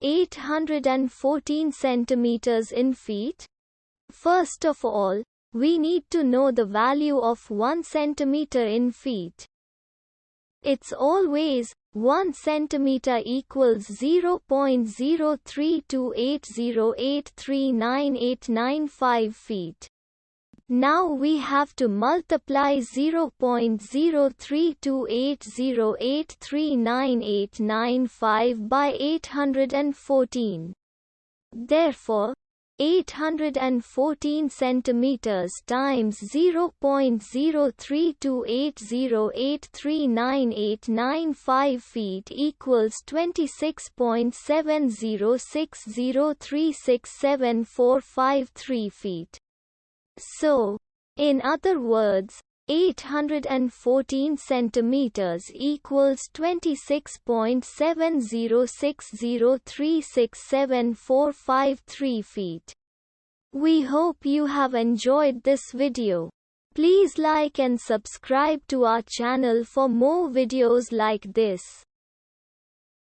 814 centimeters in feet? First of all, we need to know the value of 1 centimeter in feet. It's always 1 centimeter equals 0.03280839895 feet. Now we have to multiply 0.03280839895 by 814. Therefore, 814 centimeters times 0.03280839895 feet equals 26.7060367453 feet. So, in other words, 814 centimeters equals 26.7060367453 feet. We hope you have enjoyed this video. Please like and subscribe to our channel for more videos like this.